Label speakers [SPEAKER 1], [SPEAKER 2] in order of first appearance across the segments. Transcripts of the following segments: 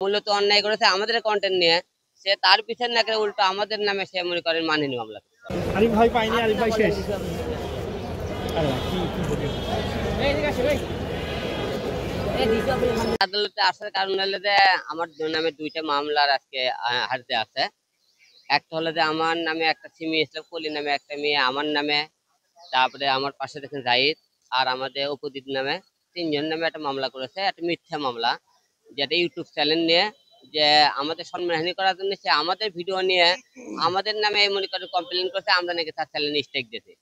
[SPEAKER 1] মূলত অন্যায় করেছে আমাদের কন্টেন্ট নিয়ে, সে তার পিছনে না করে উল্টো আমাদের নামে সে মনে করেন মানহানি মামলা।
[SPEAKER 2] আরিফ ভাই পাইনি, আরিফ ভাই শেষ।
[SPEAKER 1] আদালতে আসার কারণ হলো যে আমার নামে দুইটা মামলার আজকে হাজতে আছে। একটা হলো যে আমার নামে একটা সিমি ইসলাম কলি নামে একটা মেয়ে আমার নামে, তারপরে আমার পাশে দেখেন জাহিদ আর আমাদের উপদীপ নামে তিনজন নামে একটা মামলা করেছে, একটা মিথ্যা মামলা, যেটা ইউটিউব চ্যানেল নিয়ে যে আমাদের সম্মানহানি করার জন্য সে আমাদের ভিডিও নিয়ে আমাদের নামে মনে করে কমপ্লেন করেছে, আমরা নাকি তার চ্যানেলে স্টেক দিয়েছি।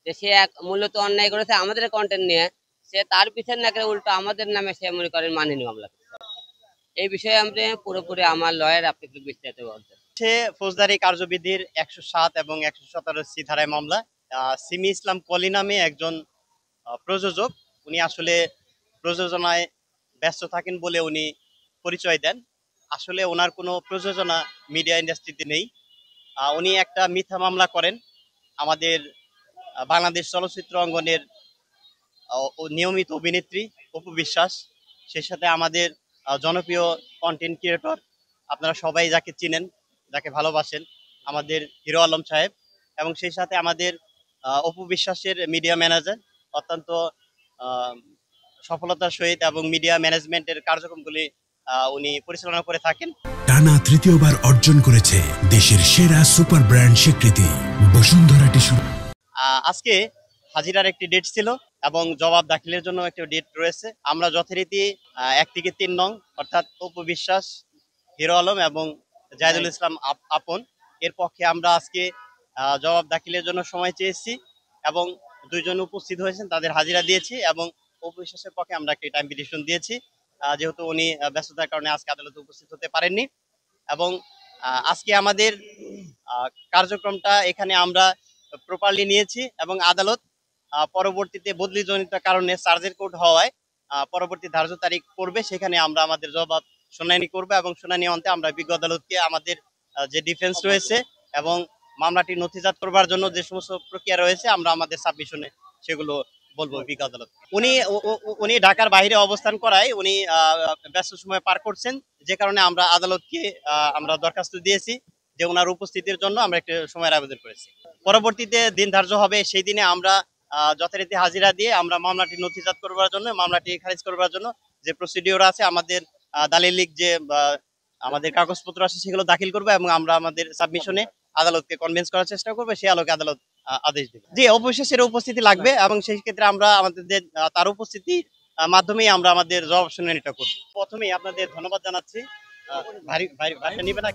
[SPEAKER 1] যে সে মূলত অন্যায় করেছে আমাদের কন্টেন্ট নিয়ে, সে তার পিছনে না করে উল্টো আমাদের নামে সে মনে করেন মানহানি মামলা। এই বিষয়ে আমরা পুরোপুরি আমার লয়ার আপনাকে বিস্তারিত বলতে।
[SPEAKER 3] সে ফৌজদারি কার্যবিধির ১০৭ এবং ১১৭ ধারায় মামলা। সিমি ইসলাম কলি নামে একজন প্রযোজক, উনি আসলে প্রযোজনায় ব্যস্ত থাকেন বলে উনি পরিচয় দেন। আসলে ওনার কোনো প্রযোজনা মিডিয়া ইন্ডাস্ট্রিতে নেই। উনি একটা মিথ্যা মামলা করেন আমাদের বাংলাদেশ চলচ্চিত্র অঙ্গনের নিয়মিত অভিনেত্রী অপু বিশ্বাস, সেই সাথে আমাদের জনপ্রিয় কন্টেন্ট ক্রিয়েটর, আপনারা সবাই যাকে চিনেন, যাকে ভালোবাসেন, আমাদের হিরো আলম সাহেব, এবং সেই সাথে আমাদের অপু বিশ্বাসের মিডিয়া ম্যানেজার, অত্যন্ত সফলতার সহিত এবং মিডিয়া ম্যানেজমেন্টের কার্যক্রমগুলি উনি পরিচালনা করে থাকেন।
[SPEAKER 4] টানা তৃতীয়বার অর্জন করেছে দেশের সেরা সুপার ব্র্যান্ড স্বীকৃতি বসুন্ধরা টিস্যু।
[SPEAKER 3] আজকে হাজিরার একটি ডেট ছিল এবং জবাব দাখিলের জন্য একটি ডেট রয়েছে। আমরা যথারীতি ১ থেকে ৩ নং অর্থাৎ অপু বিশ্বাস, হিরো আলম এবং জাহিদুল ইসলাম আপন এর পক্ষে আমরা আজকে জবাব দাখিলের জন্য সময় চেয়েছি এবং দুইজন উপস্থিত হয়েছেন, তাদের হাজিরা দিয়েছি এবং অপু বিশ্বাসের পক্ষে আমরা একটি টাইম পিটিশন দিয়েছি, যেহেতু উনি ব্যস্ততার কারণে আজকে আদালতে উপস্থিত হতে পারেননি। এবং আজকে আমাদের কার্যক্রমটা এখানে আমরা প্রপারলি নিয়েছি এবং আদালত পরবর্তীতে বদলিজনিত কারণে চার্জের কোর্ট হওয়ায় পরবর্তী ধার্য তারিখ করবে, সেখানে আমরা আমাদের জবাব শুনানি করবো এবং শুনানি অন্তে আমরা বিজ্ঞ আদালতকে আমাদের যে ডিফেন্স রয়েছে এবং মামলাটি নথিজাত করবার জন্য যে সমস্ত প্রক্রিয়া রয়েছে আমরা আমাদের সাবমিশনে সেগুলো বলবো বিজ্ঞ আদালত। উনি ঢাকার বাইরে অবস্থান করায় উনি ব্যস্ত সময় পার করছেন, যে কারণে আমরা আদালতকে আমরা দরখাস্ত দিয়েছি যে ওনার উপস্থিতির জন্য আমরা একটু সময়ের আবেদন করেছি। পরবর্তীতে দিন ধার্য হবে, সেই দিনে আমরা যথারীতি হাজিরা দিয়ে আমরা মামলাটি নথিজাত করবার জন্য, মামলাটি খারিজ করবার জন্য যে প্রসিডিওর আছে, আমাদের দালিলিক যে আমাদের কাগজপত্র আছে সেগুলো দাখিল করবো এবং আমরা আমাদের সাবমিশনে আদালতকে কনভিন্স করার চেষ্টা করবো, সেই আলোকে আদালত আদেশ দেবে। জি, অবশ্যই উপস্থিতি লাগবে এবং সেই ক্ষেত্রে আমরা আমাদের তার উপস্থিতি মাধ্যমেই আমরা আমাদের জবাব শুনানিটা করবো। প্রথমেই আপনাদের ধন্যবাদ জানাচ্ছি। ভারী নিবে না।